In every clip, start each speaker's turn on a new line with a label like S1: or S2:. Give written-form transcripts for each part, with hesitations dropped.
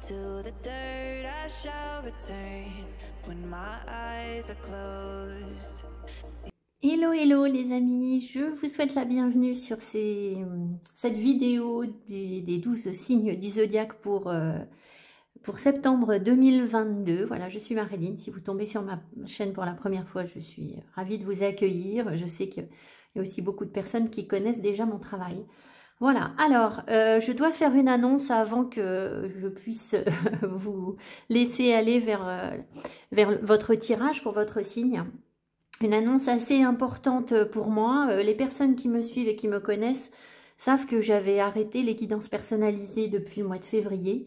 S1: To the dirt I shall return when my eyes are closed.
S2: Hello, hello les amis, je vous souhaite la bienvenue sur cette vidéo des 12 signes du zodiaque pour septembre 2022. Voilà, je suis Marilyn. Si vous tombez sur ma chaîne pour la première fois, je suis ravie de vous accueillir. Je sais qu'il y a aussi beaucoup de personnes qui connaissent déjà mon travail. Voilà, alors, je dois faire une annonce avant que je puisse vous laisser aller vers votre tirage pour votre signe. Une annonce assez importante pour moi. Les personnes qui me suivent et qui me connaissent savent que j'avais arrêté les guidances personnalisées depuis le mois de février.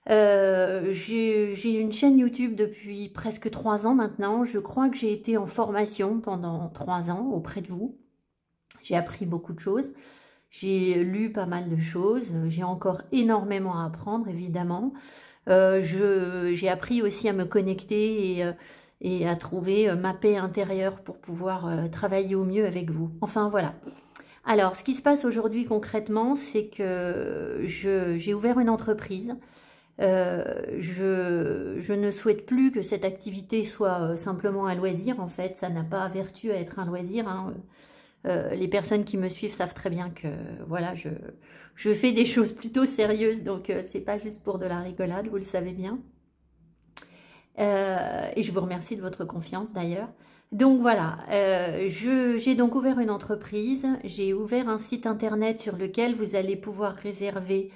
S2: J'ai une chaîne YouTube depuis presque 3 ans maintenant. Je crois que j'ai été en formation pendant 3 ans auprès de vous. J'ai appris beaucoup de choses. J'ai lu pas mal de choses. J'ai encore énormément à apprendre, évidemment. J'ai appris aussi à me connecter et à trouver ma paix intérieure pour pouvoir travailler au mieux avec vous. Enfin, voilà. Alors, ce qui se passe aujourd'hui concrètement, c'est que j'ai ouvert une entreprise. Je ne souhaite plus que cette activité soit simplement un loisir. En fait, ça n'a pas vertu à être un loisir, hein. Les personnes qui me suivent savent très bien que voilà, je fais des choses plutôt sérieuses, donc c'est pas juste pour de la rigolade, vous le savez bien. Et je vous remercie de votre confiance d'ailleurs. Donc voilà, j'ai donc ouvert une entreprise, j'ai ouvert un site internet sur lequel vous allez pouvoir réserver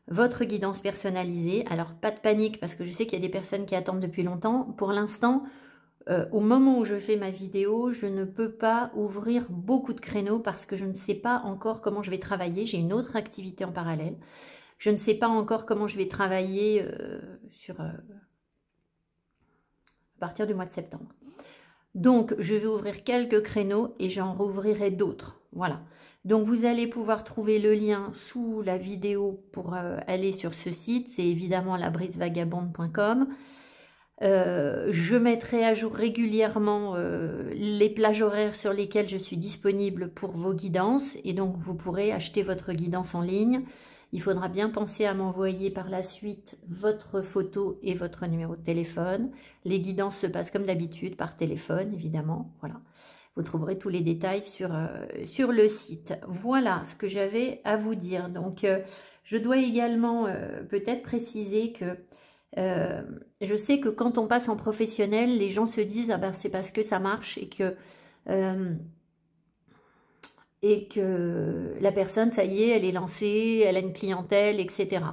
S2: votre guidance personnalisée. Alors pas de panique parce que je sais qu'il y a des personnes qui attendent depuis longtemps. Pour l'instant, au moment où je fais ma vidéo, je ne peux pas ouvrir beaucoup de créneaux parce que je ne sais pas encore comment je vais travailler. J'ai une autre activité en parallèle. Je ne sais pas encore comment je vais travailler à partir du mois de septembre. Donc, je vais ouvrir quelques créneaux et j'en rouvrirai d'autres. Voilà. Donc, vous allez pouvoir trouver le lien sous la vidéo pour aller sur ce site. C'est évidemment labrisevagabonde.com. Je mettrai à jour régulièrement les plages horaires sur lesquelles je suis disponible pour vos guidances et donc vous pourrez acheter votre guidance en ligne. Il faudra bien penser à m'envoyer par la suite votre photo et votre numéro de téléphone. Les guidances se passent comme d'habitude par téléphone, évidemment. Voilà. Vous trouverez tous les détails sur le site. Voilà ce que j'avais à vous dire. Donc, je dois également peut-être préciser que je sais que quand on passe en professionnel, les gens se disent « Ah ben c'est parce que ça marche » et que la personne, ça y est, elle est lancée, elle a une clientèle, etc.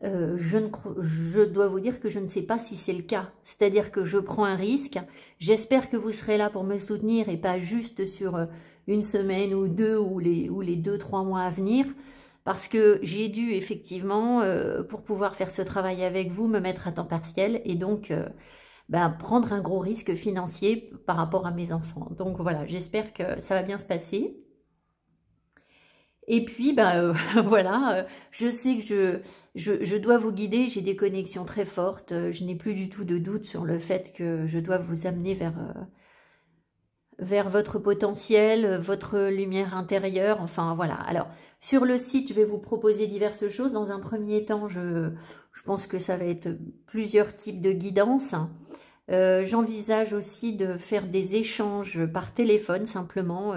S2: Je dois vous dire que je ne sais pas si c'est le cas. C'est-à-dire que je prends un risque. J'espère que vous serez là pour me soutenir et pas juste sur une semaine ou deux ou les 2-3 mois à venir. Parce que j'ai dû effectivement, pour pouvoir faire ce travail avec vous, me mettre à temps partiel et donc prendre un gros risque financier par rapport à mes enfants. Donc voilà, j'espère que ça va bien se passer. Et puis, voilà, je sais que je dois vous guider, j'ai des connexions très fortes, je n'ai plus du tout de doute sur le fait que je dois vous amener vers votre potentiel, votre lumière intérieure, enfin voilà. Alors, sur le site, je vais vous proposer diverses choses. Dans un premier temps, je pense que ça va être plusieurs types de guidances. J'envisage aussi de faire des échanges par téléphone, simplement,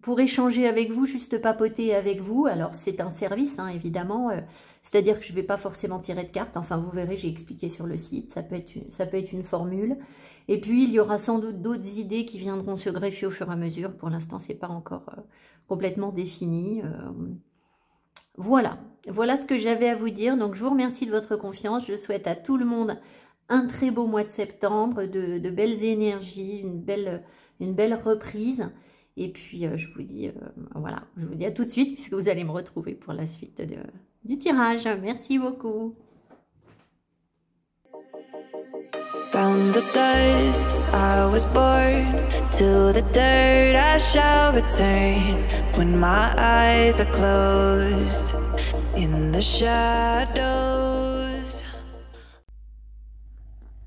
S2: pour échanger avec vous, juste papoter avec vous. Alors, c'est un service, hein, évidemment. C'est-à-dire que je ne vais pas forcément tirer de cartes. Enfin, vous verrez, j'ai expliqué sur le site. Ça peut être une formule. Et puis, il y aura sans doute d'autres idées qui viendront se greffer au fur et à mesure. Pour l'instant, ce n'est pas encore complètement défini. Voilà. Voilà ce que j'avais à vous dire. Donc, je vous remercie de votre confiance. Je souhaite à tout le monde un très beau mois de septembre, de belles énergies, une belle reprise. Et puis, je vous dis, voilà, je vous dis à tout de suite, puisque vous allez me retrouver pour la suite du tirage. Merci beaucoup.
S1: From the dust I was born, to the dirt I shall return when my eyes are closed in the shadows.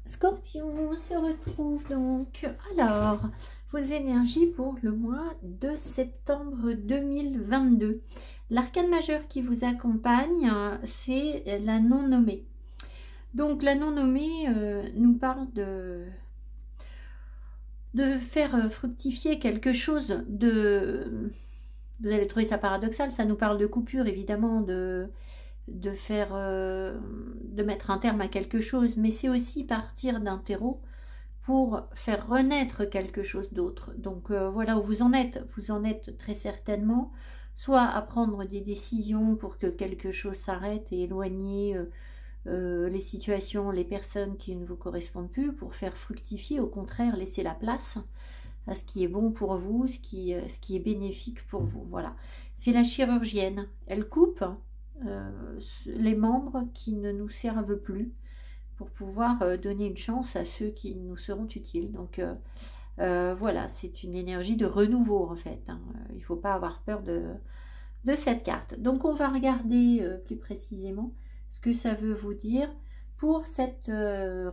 S2: Scorpion, on se retrouve donc. Alors, vos énergies pour le mois de septembre 2022. L'arcane majeur qui vous accompagne, c'est la non-nommée. Donc la non-nommée nous parle de faire fructifier quelque chose de... Vous allez trouver ça paradoxal, ça nous parle de coupure évidemment, de mettre un terme à quelque chose, mais c'est aussi partir d'un terreau pour faire renaître quelque chose d'autre. Donc voilà où vous en êtes. Vous en êtes très certainement soit à prendre des décisions pour que quelque chose s'arrête et éloigner les situations, les personnes qui ne vous correspondent plus, pour faire fructifier, au contraire, laisser la place à ce qui est bon pour vous, ce qui est bénéfique pour vous. Voilà. C'est la chirurgienne. Elle coupe les membres qui ne nous servent plus pour pouvoir donner une chance à ceux qui nous seront utiles. Donc voilà, c'est une énergie de renouveau en fait. Hein. Il ne faut pas avoir peur de cette carte. Donc on va regarder plus précisément ce que ça veut vous dire pour cette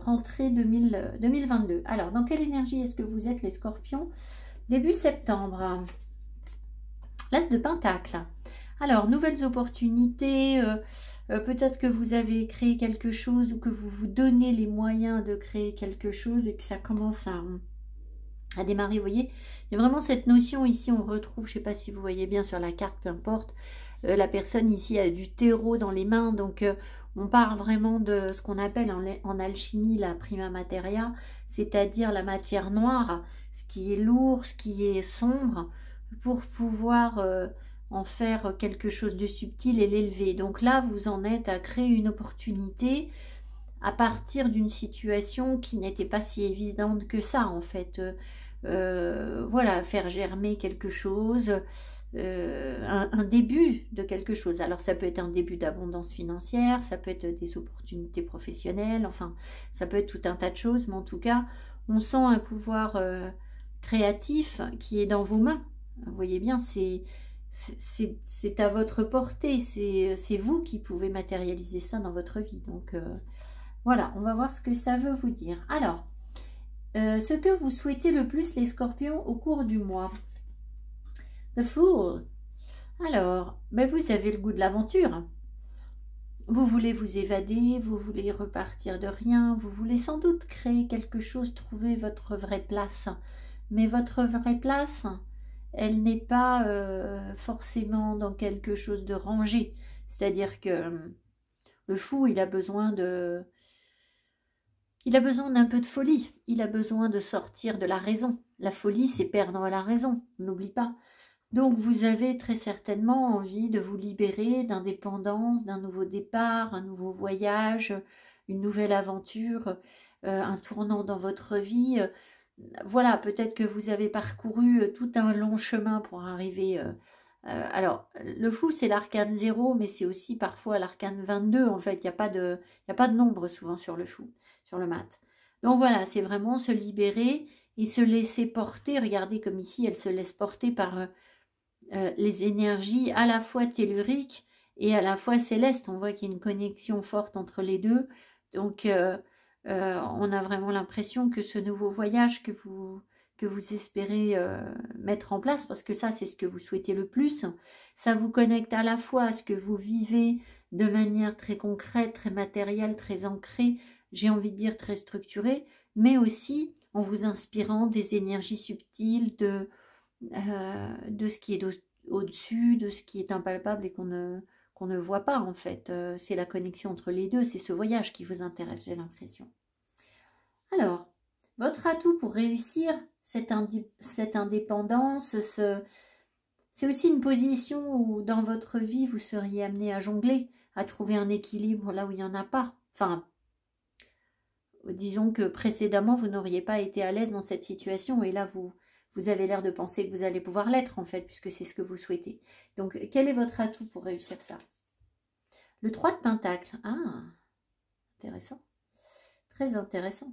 S2: rentrée 2022. Alors, dans quelle énergie est-ce que vous êtes les scorpions début septembre? L'As de Pentacle. Alors, nouvelles opportunités, peut-être que vous avez créé quelque chose ou que vous vous donnez les moyens de créer quelque chose et que ça commence à démarrer. Vous voyez, il y a vraiment cette notion ici, on retrouve, je ne sais pas si vous voyez bien sur la carte, peu importe, la personne ici a du terreau dans les mains, donc on parle vraiment de ce qu'on appelle en alchimie la prima materia, c'est-à-dire la matière noire, ce qui est lourd, ce qui est sombre, pour pouvoir en faire quelque chose de subtil et l'élever. Donc là, vous en êtes à créer une opportunité à partir d'une situation qui n'était pas si évidente que ça, en fait. Voilà, faire germer quelque chose, un début de quelque chose. Alors ça peut être un début d'abondance financière, ça peut être des opportunités professionnelles, enfin ça peut être tout un tas de choses, mais en tout cas on sent un pouvoir créatif qui est dans vos mains. Vous voyez bien, c'est à votre portée, c'est vous qui pouvez matérialiser ça dans votre vie. Donc voilà, on va voir ce que ça veut vous dire. Alors, ce que vous souhaitez le plus les scorpions au cours du mois. The Fool. Alors, ben vous avez le goût de l'aventure. Vous voulez vous évader, vous voulez repartir de rien, vous voulez sans doute créer quelque chose, trouver votre vraie place. Mais votre vraie place, elle n'est pas forcément dans quelque chose de rangé. C'est-à-dire que le fou, il a besoin d'un peu de folie. Il a besoin de sortir de la raison. La folie, c'est perdre la raison, n'oublie pas. Donc vous avez très certainement envie de vous libérer d'indépendance, d'un nouveau départ, un nouveau voyage, une nouvelle aventure, un tournant dans votre vie. Voilà, peut-être que vous avez parcouru tout un long chemin pour arriver... alors, le fou, c'est l'arcane 0, mais c'est aussi parfois l'arcane 22. En fait, il n'y a pas de nombre souvent sur le fou, sur le mat. Donc voilà, c'est vraiment se libérer et se laisser porter. Regardez comme ici, elle se laisse porter par... les énergies à la fois telluriques et à la fois célestes. On voit qu'il y a une connexion forte entre les deux. Donc, on a vraiment l'impression que ce nouveau voyage que vous espérez mettre en place, parce que ça, c'est ce que vous souhaitez le plus, ça vous connecte à la fois à ce que vous vivez de manière très concrète, très matérielle, très ancrée, j'ai envie de dire très structurée, mais aussi en vous inspirant des énergies subtiles, de ce qui est au-dessus, de ce qui est impalpable et qu'on ne voit pas en fait. C'est la connexion entre les deux, c'est ce voyage qui vous intéresse, j'ai l'impression. Alors, votre atout pour réussir cette indépendance, c'est aussi une position où dans votre vie, vous seriez amené à jongler, à trouver un équilibre là où il n'y en a pas. Enfin, disons que précédemment, vous n'auriez pas été à l'aise dans cette situation et là, vous avez l'air de penser que vous allez pouvoir l'être, en fait, puisque c'est ce que vous souhaitez. Donc, quel est votre atout pour réussir ça? Le 3 de Pentacle. Ah, intéressant. Très intéressant.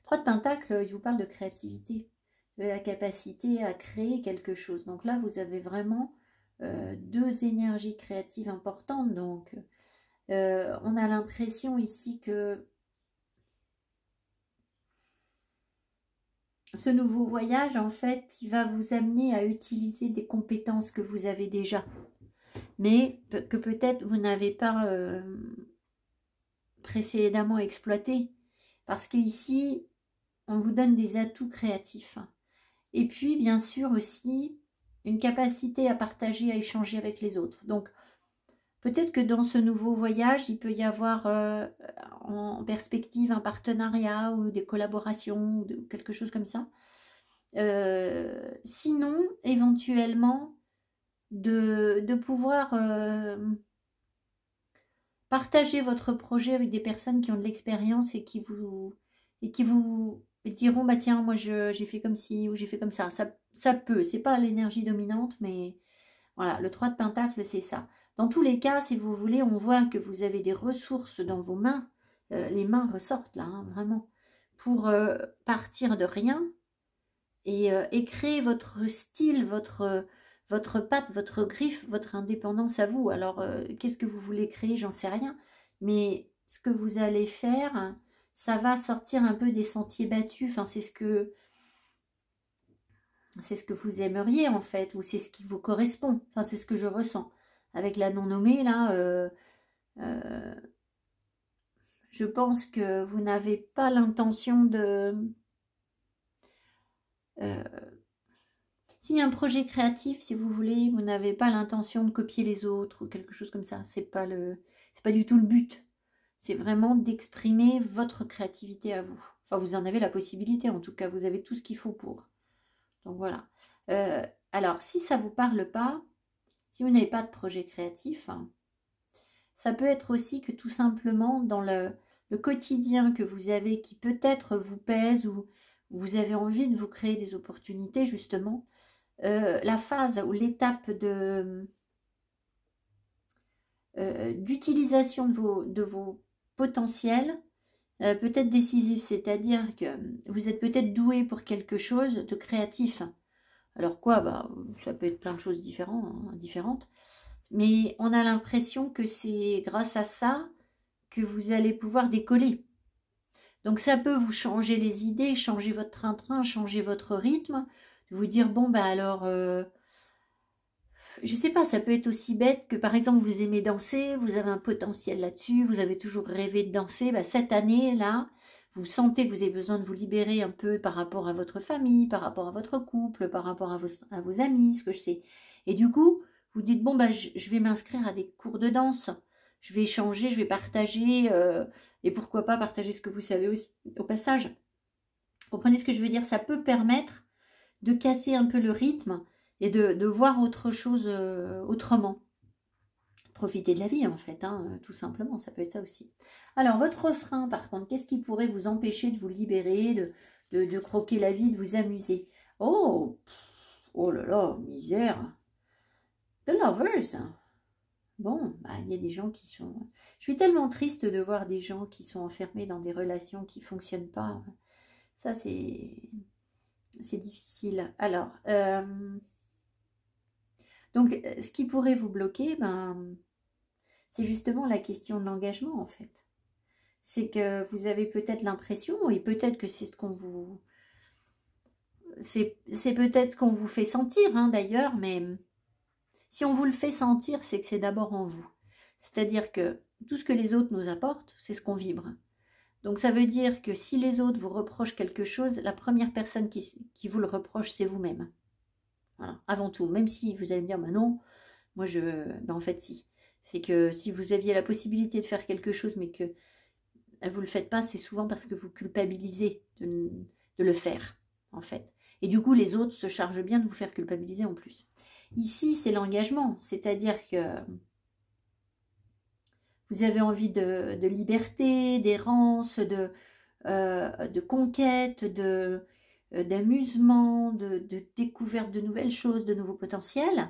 S2: 3 de Pentacle, il vous parle de créativité, de la capacité à créer quelque chose. Donc là, vous avez vraiment deux énergies créatives importantes. Donc, on a l'impression ici que ce nouveau voyage, en fait, il va vous amener à utiliser des compétences que vous avez déjà. mais que peut-être vous n'avez pas précédemment exploité. Parce qu'ici, on vous donne des atouts créatifs. Et puis, bien sûr aussi, une capacité à partager, à échanger avec les autres. Donc, peut-être que dans ce nouveau voyage, il peut y avoir en perspective un partenariat ou des collaborations ou quelque chose comme ça. Sinon, éventuellement, de pouvoir partager votre projet avec des personnes qui ont de l'expérience et qui vous diront, bah tiens, moi j'ai fait comme ci ou j'ai fait comme ça. Ça peut, c'est pas l'énergie dominante, mais voilà, le 3 de Pentacle, c'est ça. Dans tous les cas, si vous voulez, on voit que vous avez des ressources dans vos mains. Les mains ressortent là, hein, vraiment, pour partir de rien et créer votre style, votre patte, votre griffe, votre indépendance à vous. Alors, qu'est-ce que vous voulez créer? J'en sais rien. Mais ce que vous allez faire, ça va sortir un peu des sentiers battus. Enfin, c'est ce que vous aimeriez, en fait, ou c'est ce qui vous correspond. Enfin, c'est ce que je ressens. Avec la non-nommée, là, je pense que vous n'avez pas l'intention de... S'il y a un projet créatif, si vous voulez, vous n'avez pas l'intention de copier les autres ou quelque chose comme ça. C'est pas du tout le but. C'est vraiment d'exprimer votre créativité à vous. Enfin, vous en avez la possibilité, en tout cas, vous avez tout ce qu'il faut pour. Donc voilà. Alors, si ça ne vous parle pas, si vous n'avez pas de projet créatif, hein, ça peut être aussi que tout simplement dans le quotidien que vous avez qui peut-être vous pèse ou vous avez envie de vous créer des opportunités justement, la phase ou l'étape d'utilisation de vos potentiels peut être décisive, c'est-à-dire que vous êtes peut-être doué pour quelque chose de créatif. Alors quoi, bah, ça peut être plein de choses différentes, mais on a l'impression que c'est grâce à ça que vous allez pouvoir décoller. Donc ça peut vous changer les idées, changer votre train-train, changer votre rythme, vous dire bon bah alors, je sais pas, ça peut être aussi bête que par exemple vous aimez danser, vous avez un potentiel là-dessus, vous avez toujours rêvé de danser, bah, cette année là, vous sentez que vous avez besoin de vous libérer un peu par rapport à votre famille, par rapport à votre couple, par rapport à vos amis, ce que je sais. Et du coup, vous dites bon bah je vais m'inscrire à des cours de danse, je vais échanger, je vais partager, et pourquoi pas partager ce que vous savez aussi au passage. Vous comprenez ce que je veux dire? Ça peut permettre de casser un peu le rythme et de voir autre chose autrement. Profiter de la vie en fait, hein, tout simplement, ça peut être ça aussi. Alors votre frein par contre, qu'est-ce qui pourrait vous empêcher de vous libérer, de croquer la vie, de vous amuser? Oh là là, misère. The Lovers. Bon, bah, il y a des gens qui sont... Je suis tellement triste de voir des gens qui sont enfermés dans des relations qui ne fonctionnent pas. Ça, c'est difficile. Alors, donc, ce qui pourrait vous bloquer, ben, c'est justement la question de l'engagement, en fait. C'est que vous avez peut-être l'impression, et peut-être que c'est ce qu'on vous... C'est peut-être ce qu'on vous fait sentir, hein, d'ailleurs, mais si on vous le fait sentir, c'est que c'est d'abord en vous. C'est-à-dire que tout ce que les autres nous apportent, c'est ce qu'on vibre. Donc ça veut dire que si les autres vous reprochent quelque chose, la première personne qui vous le reproche, c'est vous-même. Voilà, avant tout. Même si vous allez me dire, bah non, moi ben en fait si. C'est que si vous aviez la possibilité de faire quelque chose, mais que vous ne le faites pas, c'est souvent parce que vous culpabilisez de le faire, en fait. Et du coup, les autres se chargent bien de vous faire culpabiliser en plus. Ici, c'est l'engagement, c'est-à-dire que vous avez envie de liberté, d'errance, de conquête, d'amusement, de découverte de nouvelles choses, de nouveaux potentiels.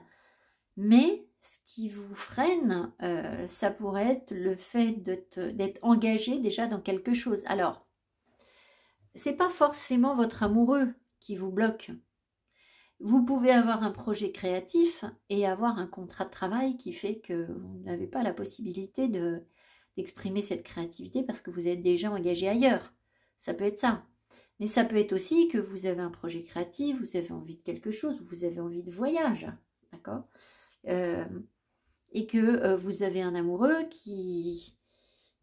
S2: Mais ce qui vous freine, ça pourrait être le fait d'être engagé déjà dans quelque chose. Alors, c'est pas forcément votre amoureux qui vous bloque. Vous pouvez avoir un projet créatif et avoir un contrat de travail qui fait que vous n'avez pas la possibilité d'exprimer cette créativité parce que vous êtes déjà engagé ailleurs. Ça peut être ça. Mais ça peut être aussi que vous avez un projet créatif, vous avez envie de quelque chose, vous avez envie de voyage. D'accord ? et que vous avez un amoureux qui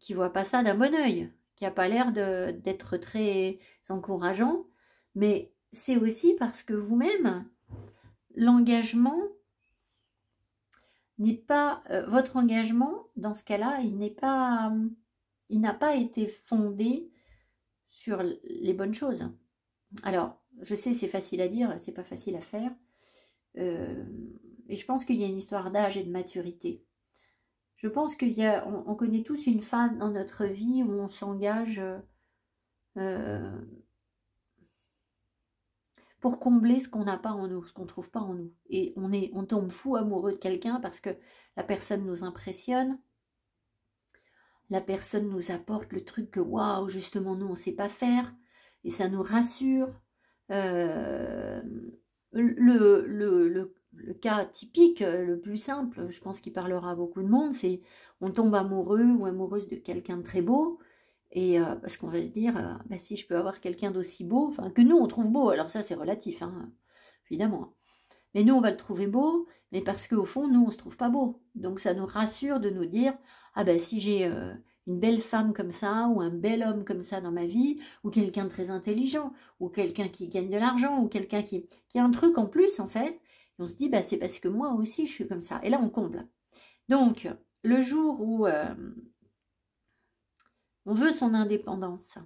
S2: voit pas ça d'un bon œil, qui n'a pas l'air d'être très encourageant, mais c'est aussi parce que vous-même, l'engagement n'est pas, votre engagement, dans ce cas-là, il n'a pas été fondé sur les bonnes choses. Alors, je sais, c'est facile à dire, c'est pas facile à faire, et je pense qu'il y a une histoire d'âge et de maturité. Je pense on connaît tous une phase dans notre vie où on s'engage pour combler ce qu'on n'a pas en nous, ce qu'on ne trouve pas en nous. Et on tombe fou amoureux de quelqu'un parce que la personne nous impressionne, la personne nous apporte le truc que waouh, justement nous on ne sait pas faire, et ça nous rassure. Le cas typique, le plus simple, je pense qu'il parlera à beaucoup de monde, c'est on tombe amoureux ou amoureuse de quelqu'un de très beau, et parce qu'on va se dire, bah, si je peux avoir quelqu'un d'aussi beau, enfin que nous on trouve beau, alors ça c'est relatif, hein, évidemment, mais nous on va le trouver beau, mais parce qu'au fond nous on se trouve pas beau, donc ça nous rassure de nous dire, ah ben si j'ai une belle femme comme ça, ou un bel homme comme ça dans ma vie, ou quelqu'un de très intelligent, ou quelqu'un qui gagne de l'argent, ou quelqu'un qui a un truc en plus en fait, et on se dit, bah, c'est parce que moi aussi je suis comme ça, et là on comble. Donc, le jour où on veut son indépendance,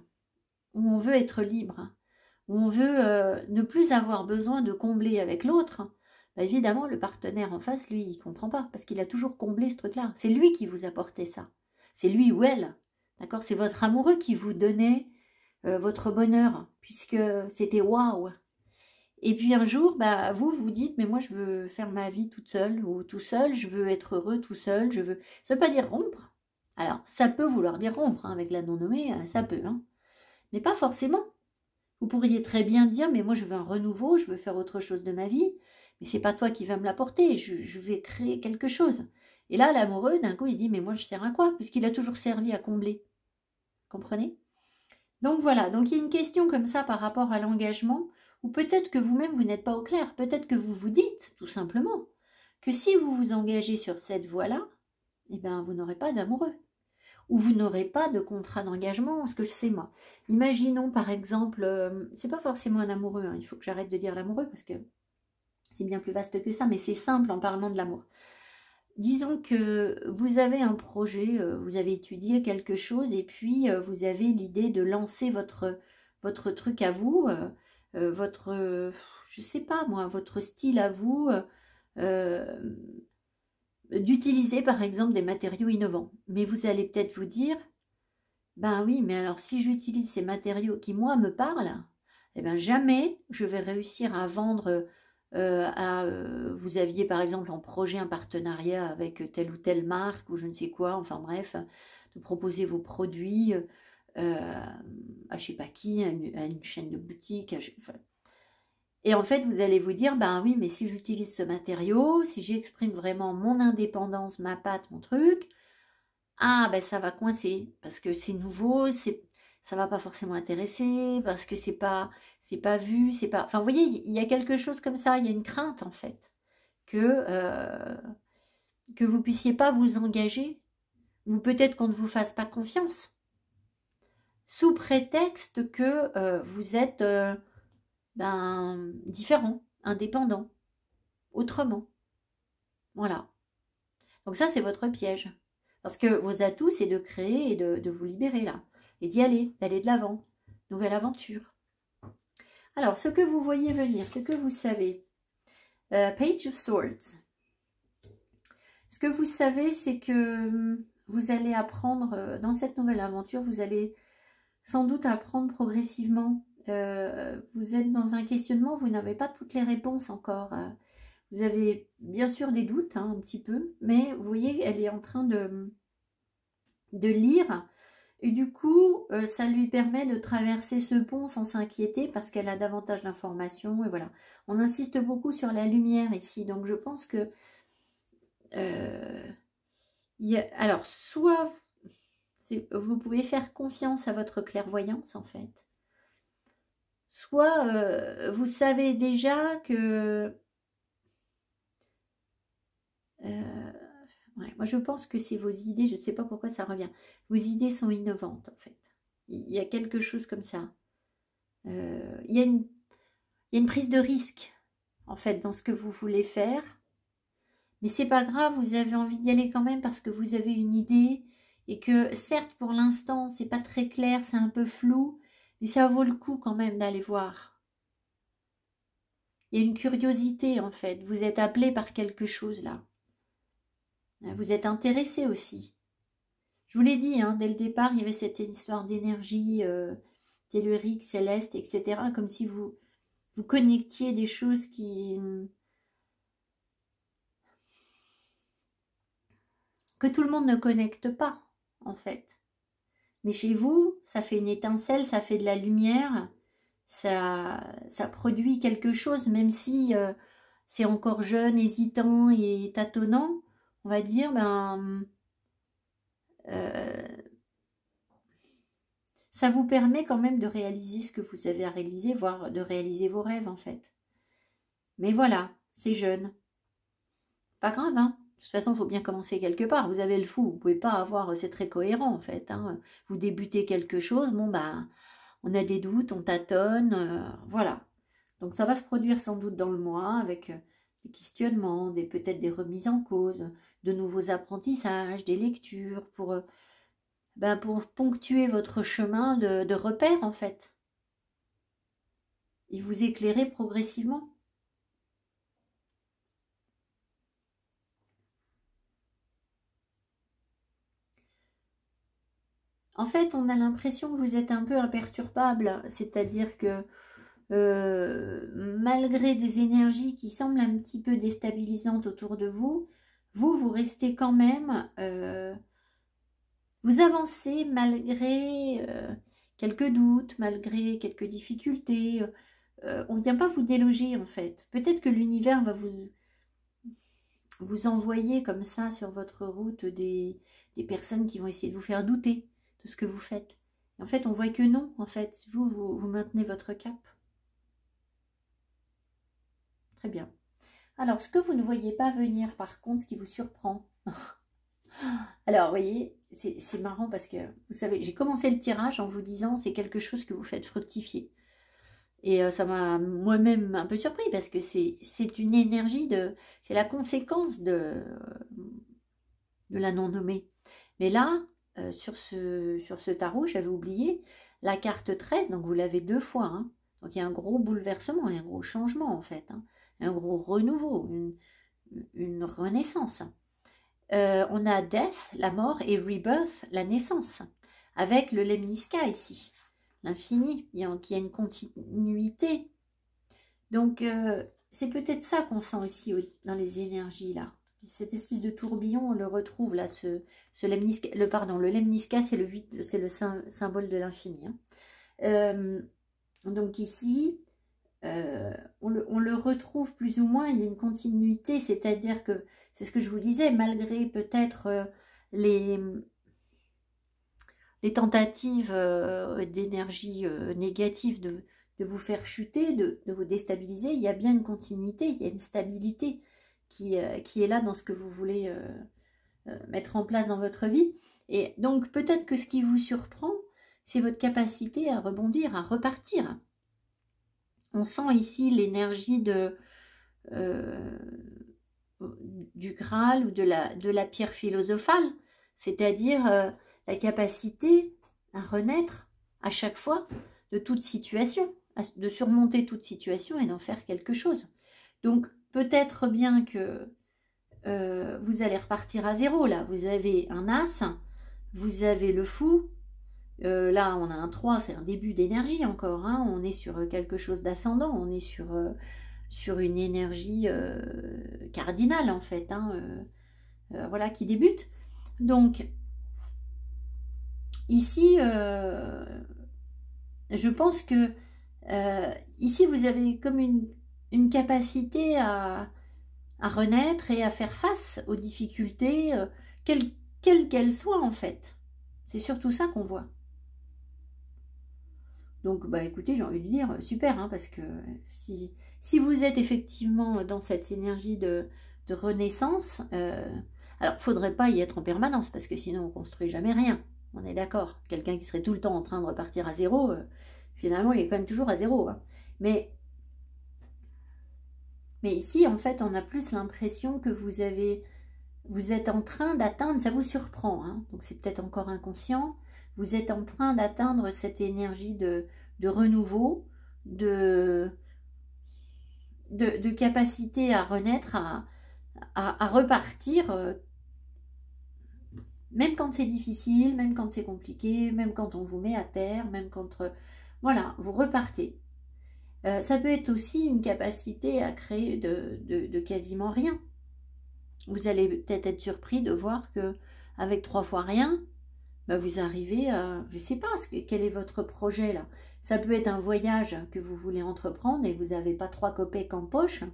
S2: où on veut être libre, où on veut ne plus avoir besoin de combler avec l'autre, bah évidemment le partenaire en face, lui, il ne comprend pas, parce qu'il a toujours comblé ce truc-là. C'est lui qui vous apportait ça. C'est lui ou elle, d'accord? C'est votre amoureux qui vous donnait votre bonheur, puisque c'était waouh. Et puis un jour, bah, vous vous dites, mais moi je veux faire ma vie toute seule, ou tout seul, je veux être heureux tout seul, je veux... Ça ne veut pas dire rompre. Alors, ça peut vouloir dire rompre, hein, avec la non-nommée, ça peut, hein. Mais pas forcément. Vous pourriez très bien dire, mais moi je veux un renouveau, je veux faire autre chose de ma vie, mais c'est pas toi qui vas me l'apporter, je vais créer quelque chose. Et là, l'amoureux, d'un coup, il se dit, mais moi je sers à quoi? Puisqu'il a toujours servi à combler. Comprenez? Donc voilà, donc il y a une question comme ça par rapport à l'engagement, ou peut-être que vous-même vous n'êtes pas au clair, peut-être que vous vous dites tout simplement que si vous vous engagez sur cette voie-là, eh bien vous n'aurez pas d'amoureux, ou vous n'aurez pas de contrat d'engagement, ce que je sais moi. Imaginons par exemple, c'est pas forcément un amoureux, hein, il faut que j'arrête de dire l'amoureux parce que c'est bien plus vaste que ça, mais c'est simple en parlant de l'amour. Disons que vous avez un projet, vous avez étudié quelque chose et puis vous avez l'idée de lancer votre truc à vous, je sais pas moi, votre style à vous, d'utiliser par exemple des matériaux innovants. Mais vous allez peut-être vous dire, ben oui, mais alors si j'utilise ces matériaux qui moi me parlent, eh ben jamais je vais réussir à vendre vous aviez par exemple en projet un partenariat avec telle ou telle marque ou je ne sais quoi, enfin bref, de proposer vos produits à je sais pas qui, à une chaîne de boutique, et en fait vous allez vous dire, ben oui, mais si j'utilise ce matériau, si j'exprime vraiment mon indépendance, ma patte, mon truc, ah ben ça va coincer, parce que c'est nouveau, ça va pas forcément intéresser, parce que c'est pas vu, c'est pas... Enfin, vous voyez, il y a quelque chose comme ça, il y a une crainte, en fait, que vous puissiez pas vous engager, ou peut-être qu'on ne vous fasse pas confiance, sous prétexte que vous êtes différent, indépendant, autrement. Voilà. Donc ça, c'est votre piège. Parce que vos atouts, c'est de créer et de vous libérer, là. Et d'y aller, d'aller de l'avant. Nouvelle aventure. Alors, ce que vous voyez venir, ce que vous savez. Page of Swords. Ce que vous savez, c'est que vous allez apprendre, dans cette nouvelle aventure, vous allez sans doute apprendre progressivement. Vous êtes dans un questionnement, vous n'avez pas toutes les réponses encore. Vous avez bien sûr des doutes, hein, un petit peu, mais vous voyez, elle est en train de lire. Et du coup, ça lui permet de traverser ce pont sans s'inquiéter parce qu'elle a davantage d'informations. Et voilà, on insiste beaucoup sur la lumière ici. Donc, je pense que... alors, soit vous pouvez faire confiance à votre clairvoyance, en fait. Soit vous savez déjà que... ouais, moi je pense que c'est vos idées, je ne sais pas pourquoi ça revient. Vos idées sont innovantes en fait. Il y a quelque chose comme ça. Il y a une prise de risque en fait dans ce que vous voulez faire. Mais c'est pas grave, vous avez envie d'y aller quand même parce que vous avez une idée et que certes pour l'instant c'est pas très clair, c'est un peu flou, mais ça vaut le coup quand même d'aller voir. Il y a une curiosité en fait, vous êtes appelé par quelque chose là. Vous êtes intéressé aussi. Je vous l'ai dit, hein, dès le départ, il y avait cette histoire d'énergie tellurique, céleste, etc. Comme si vous connectiez des choses que tout le monde ne connecte pas, en fait. Mais chez vous, ça fait une étincelle, ça fait de la lumière, ça produit quelque chose, même si c'est encore jeune, hésitant et tâtonnant, on va dire, ça vous permet quand même de réaliser ce que vous avez à réaliser, voire de réaliser vos rêves, en fait. Mais voilà, c'est jeune. Pas grave, hein. De toute façon, il faut bien commencer quelque part. Vous avez le fou, vous ne pouvez pas avoir... C'est très cohérent, en fait. Hein. Vous débutez quelque chose, bon, on a des doutes, on tâtonne, voilà. Donc, ça va se produire sans doute dans le mois, avec des questionnements, peut-être des remises en cause, de nouveaux apprentissages, des lectures, pour ponctuer votre chemin de repères, en fait. Et vous éclairer progressivement. En fait, on a l'impression que vous êtes un peu imperturbable, c'est-à-dire que malgré des énergies qui semblent un petit peu déstabilisantes autour de vous, vous restez quand même, vous avancez malgré quelques doutes, malgré quelques difficultés. On ne vient pas vous déloger en fait. Peut-être que l'univers va vous envoyer comme ça sur votre route des personnes qui vont essayer de vous faire douter de ce que vous faites. Et en fait, on voit que non, en fait, vous maintenez votre cap. Très bien. Alors, ce que vous ne voyez pas venir, par contre, ce qui vous surprend. Alors, vous voyez, c'est marrant parce que, vous savez, j'ai commencé le tirage en vous disant c'est quelque chose que vous faites fructifier. Et ça m'a moi-même un peu surpris parce que c'est une énergie c'est la conséquence de la non-nommée. Mais là, sur ce tarot, j'avais oublié la carte 13, donc vous l'avez 2 fois. Hein. Donc il y a un gros bouleversement, un gros changement en fait. Hein. Un gros renouveau, une renaissance. On a Death, la mort, et Rebirth, la naissance. Avec le Lemniska ici. L'infini, qui a une continuité. Donc, c'est peut-être ça qu'on sent aussi dans les énergies, là. Cette espèce de tourbillon, on le retrouve, là, ce Lemniska. Le Lemniska, c'est le symbole de l'infini. Hein. Donc ici, on le retrouve plus ou moins, il y a une continuité, c'est-à-dire que, c'est ce que je vous disais, malgré peut-être les tentatives d'énergie négative de vous faire chuter, de vous déstabiliser, il y a bien une continuité, il y a une stabilité qui est là dans ce que vous voulez mettre en place dans votre vie. Et donc peut-être que ce qui vous surprend, c'est votre capacité à rebondir, à repartir. On sent ici l'énergie du Graal ou de la pierre philosophale, c'est-à-dire la capacité à renaître à chaque fois de toute situation, de surmonter toute situation et d'en faire quelque chose. Donc peut-être bien que vous allez repartir à zéro là. Vous avez un As, vous avez le Fou, là on a un 3, c'est un début d'énergie encore, hein. On est sur quelque chose d'ascendant, on est sur une énergie cardinale en fait, hein, voilà, qui débute. Donc ici, je pense que ici vous avez comme une capacité à renaître et à faire face aux difficultés, quelles qu'elles soient en fait. C'est surtout ça qu'on voit. Donc, écoutez, j'ai envie de dire, super, hein, parce que si vous êtes effectivement dans cette énergie de renaissance, Alors, il ne faudrait pas y être en permanence, parce que sinon, on ne construit jamais rien. On est d'accord. Quelqu'un qui serait tout le temps en train de repartir à zéro, finalement, il est quand même toujours à zéro. Hein. Mais ici, en fait, on a plus l'impression que vous êtes en train d'atteindre, ça vous surprend, hein, donc c'est peut-être encore inconscient, vous êtes en train d'atteindre cette énergie de renouveau, de capacité à renaître, à repartir, même quand c'est difficile, même quand c'est compliqué, même quand on vous met à terre, même quand... voilà, vous repartez. Ça peut être aussi une capacité à créer de quasiment rien. Vous allez peut-être être surpris de voir que avec 3 fois rien, bah vous arrivez à, je ne sais pas, quel est votre projet là. Ça peut être un voyage que vous voulez entreprendre et vous n'avez pas 3 copecs en poche,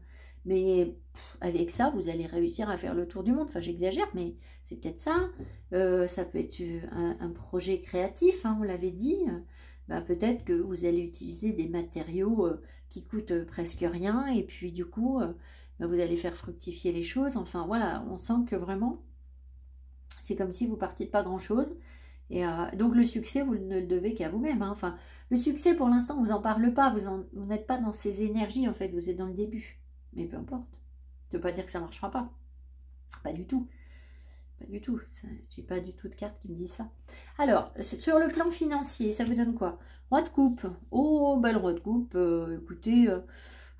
S2: mais avec ça, vous allez réussir à faire le tour du monde. Enfin, j'exagère, mais c'est peut-être ça. Ça peut être un projet créatif, hein, on l'avait dit. Bah, peut-être que vous allez utiliser des matériaux qui coûtent presque rien et puis du coup... vous allez faire fructifier les choses. Enfin, voilà, on sent que vraiment, c'est comme si vous partiez de pas grand-chose. Et donc, le succès, vous ne le devez qu'à vous-même. Hein. Enfin, le succès, pour l'instant, on vous en parle pas. Vous n'êtes pas dans ces énergies, en fait. Vous êtes dans le début. Mais peu importe. Ça ne veut pas dire que ça ne marchera pas. Pas du tout. Pas du tout. J'ai pas du tout de cartes qui me disent ça. Alors, sur le plan financier, ça vous donne quoi? Roi de coupe. Oh, belle roi de coupe. Écoutez...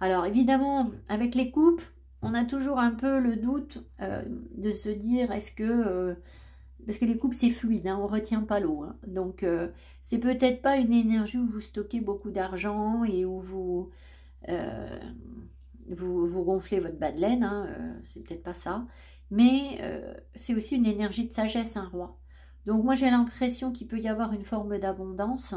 S2: alors évidemment, avec les coupes, on a toujours un peu le doute de se dire est-ce que... parce que les coupes c'est fluide, hein, on ne retient pas l'eau. Hein, donc c'est peut-être pas une énergie où vous stockez beaucoup d'argent et où vous gonflez votre bas de laine, hein, c'est peut-être pas ça. Mais c'est aussi une énergie de sagesse, un roi. Donc moi j'ai l'impression qu'il peut y avoir une forme d'abondance.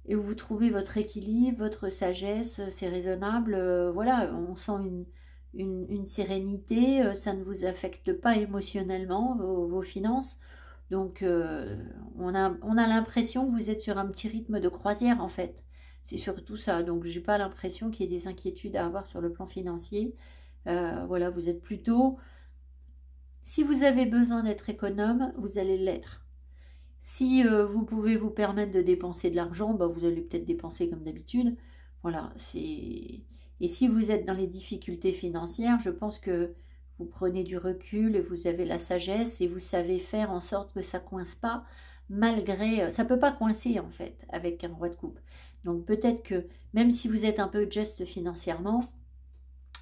S2: Et où vous trouvez votre équilibre, votre sagesse, c'est raisonnable. Voilà, on sent une sérénité, ça ne vous affecte pas émotionnellement, vos finances. Donc, on a l'impression que vous êtes sur un petit rythme de croisière, en fait. C'est surtout ça. Donc, je n'ai pas l'impression qu'il y ait des inquiétudes à avoir sur le plan financier. Voilà, vous êtes plutôt... Si vous avez besoin d'être économe, vous allez l'être. Si vous pouvez vous permettre de dépenser de l'argent, bah, vous allez peut-être dépenser comme d'habitude. Voilà, et si vous êtes dans les difficultés financières, je pense que vous prenez du recul et vous avez la sagesse et vous savez faire en sorte que ça ne coince pas, malgré... ça ne peut pas coincer en fait avec un roi de coupe. Donc peut-être que même si vous êtes un peu juste financièrement,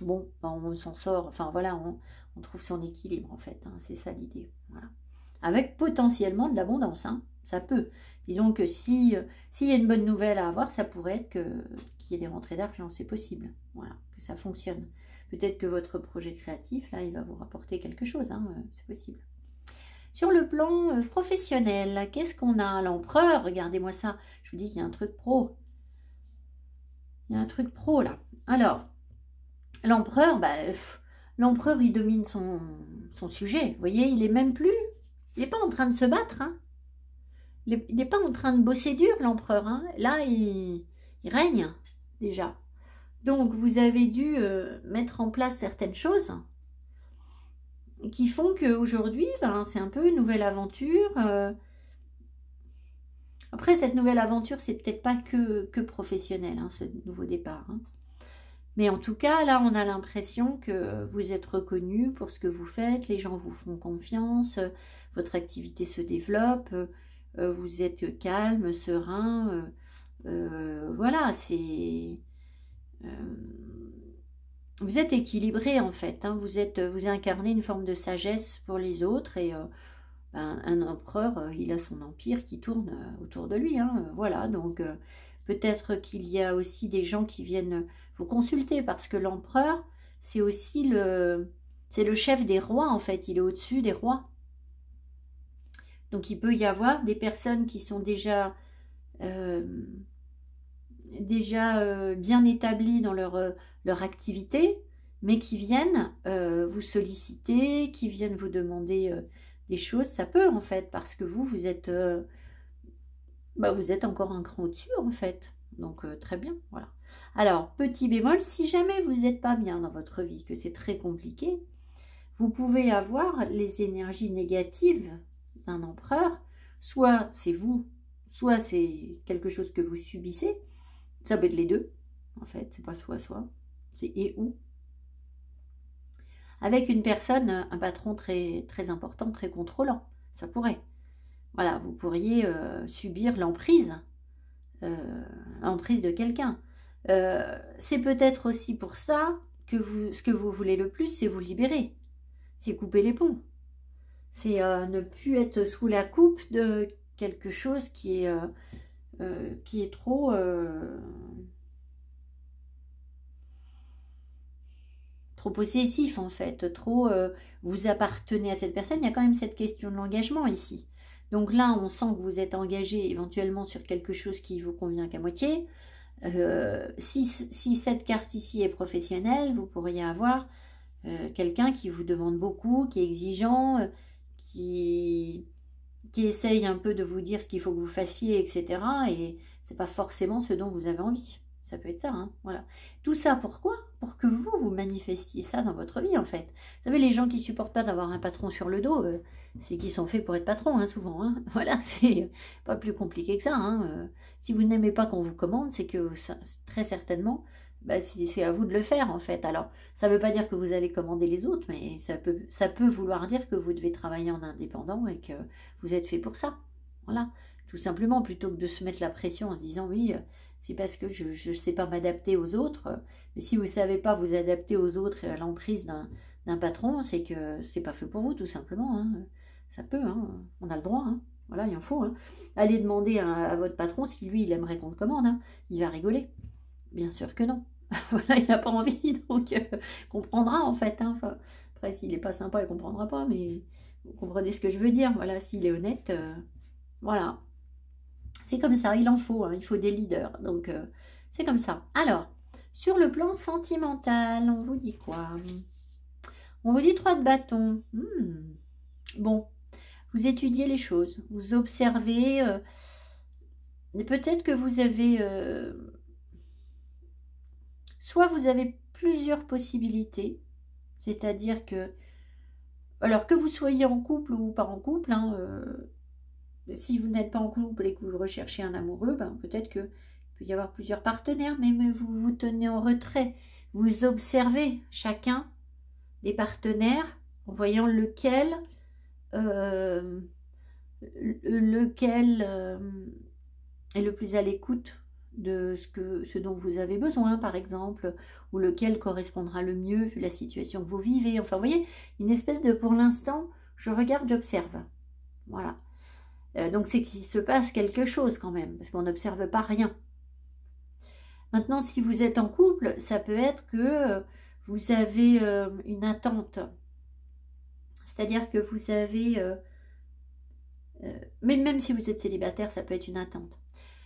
S2: bon, bah, on s'en sort, enfin voilà, on trouve son équilibre en fait, hein, c'est ça l'idée, voilà. Avec potentiellement de l'abondance, hein. Ça peut. Disons que s'il y a une bonne nouvelle à avoir, ça pourrait être qu'il y ait des rentrées d'argent, c'est possible. Voilà, que ça fonctionne. Peut-être que votre projet créatif, là, il va vous rapporter quelque chose, hein, c'est possible. Sur le plan professionnel, qu'est-ce qu'on a? L'empereur, regardez-moi ça. Je vous dis qu'il y a un truc pro. Il y a un truc pro, là. Alors, l'empereur, bah, l'empereur, il domine son sujet. Vous voyez, il est même plus... Il n'est pas en train de se battre, hein. Il n'est pas en train de bosser dur, l'empereur. Hein. Là, il règne, déjà. Donc, vous avez dû mettre en place certaines choses qui font qu'aujourd'hui, ben, c'est un peu une nouvelle aventure. Après, cette nouvelle aventure, c'est peut-être pas que professionnel, hein, ce nouveau départ. Hein. Mais en tout cas, là, on a l'impression que vous êtes reconnu pour ce que vous faites. Les gens vous font confiance. Votre activité se développe, vous êtes calme, serein, voilà, c'est... vous êtes équilibré en fait, hein, vous incarnez une forme de sagesse pour les autres et un empereur, il a son empire qui tourne autour de lui, hein, voilà, donc peut-être qu'il y a aussi des gens qui viennent vous consulter parce que l'empereur, c'est aussi le chef des rois en fait, il est au-dessus des rois. Donc, il peut y avoir des personnes qui sont déjà bien établies dans leur activité, mais qui viennent vous solliciter, qui viennent vous demander des choses. Ça peut, en fait, parce que vous êtes encore un cran au-dessus, en fait. Donc, très bien, voilà. Alors, petit bémol, si jamais vous n'êtes pas bien dans votre vie, que c'est très compliqué, vous pouvez avoir les énergies négatives d'un empereur. Soit c'est vous, soit c'est quelque chose que vous subissez. Ça peut être les deux, en fait. C'est pas soit, c'est et ou. Avec une personne, un patron très, très important, très contrôlant. Ça pourrait. Voilà, vous pourriez subir l'emprise de quelqu'un. C'est peut-être aussi pour ça que ce que vous voulez le plus, c'est vous libérer. C'est couper les ponts. C'est ne plus être sous la coupe de quelque chose qui est trop... trop possessif en fait, trop vous appartenez à cette personne. Il y a quand même cette question de l'engagement ici. Donc là, on sent que vous êtes engagé éventuellement sur quelque chose qui vous convient qu'à moitié. Si cette carte ici est professionnelle, vous pourriez avoir quelqu'un qui vous demande beaucoup, qui est exigeant, qui essaye un peu de vous dire ce qu'il faut que vous fassiez, etc. Et c'est pas forcément ce dont vous avez envie. Ça peut être ça, hein, voilà. Tout ça, pourquoi? Pour que vous manifestiez ça dans votre vie, en fait. Vous savez, les gens qui supportent pas d'avoir un patron sur le dos, c'est qu'ils sont faits pour être patrons, hein, souvent. Hein. Voilà, c'est pas plus compliqué que ça. Hein. Si vous n'aimez pas qu'on vous commande, c'est que très certainement, bah, c'est à vous de le faire, en fait. Alors, ça ne veut pas dire que vous allez commander les autres, mais ça peut vouloir dire que vous devez travailler en indépendant et que vous êtes fait pour ça. Voilà, tout simplement, plutôt que de se mettre la pression en se disant, oui... c'est parce que je ne sais pas m'adapter aux autres. Mais si vous ne savez pas vous adapter aux autres et à l'emprise d'un patron, c'est que c'est pas fait pour vous, tout simplement. Hein. Ça peut, hein. On a le droit. Hein. Voilà, il en faut. Hein. Allez demander à votre patron si lui, il aimerait qu'on le commande. Hein. Il va rigoler. Bien sûr que non. Voilà, il n'a pas envie, donc comprendra en fait. Hein. Enfin, après, s'il n'est pas sympa, il ne comprendra pas, mais vous comprenez ce que je veux dire. Voilà, s'il est honnête, voilà. C'est comme ça, il en faut, hein, il faut des leaders, donc c'est comme ça. Alors, sur le plan sentimental, on vous dit quoi? On vous dit 3 de bâton. Bon, vous étudiez les choses, vous observez, peut-être que vous avez, soit vous avez plusieurs possibilités, c'est-à-dire que, alors que vous soyez en couple ou pas en couple, hein, si vous n'êtes pas en couple et que vous recherchez un amoureux, ben peut-être qu'il peut y avoir plusieurs partenaires, mais vous vous tenez en retrait. Vous observez chacun des partenaires en voyant lequel est le plus à l'écoute de ce dont vous avez besoin, par exemple, ou lequel correspondra le mieux vu la situation que vous vivez. Enfin, vous voyez, une espèce de, pour l'instant, je regarde, j'observe. Voilà. Donc c'est qu'il se passe quelque chose quand même, parce qu'on n'observe pas rien. Maintenant, si vous êtes en couple, ça peut être que vous avez une attente. C'est-à-dire que vous avez... mais même si vous êtes célibataire, ça peut être une attente.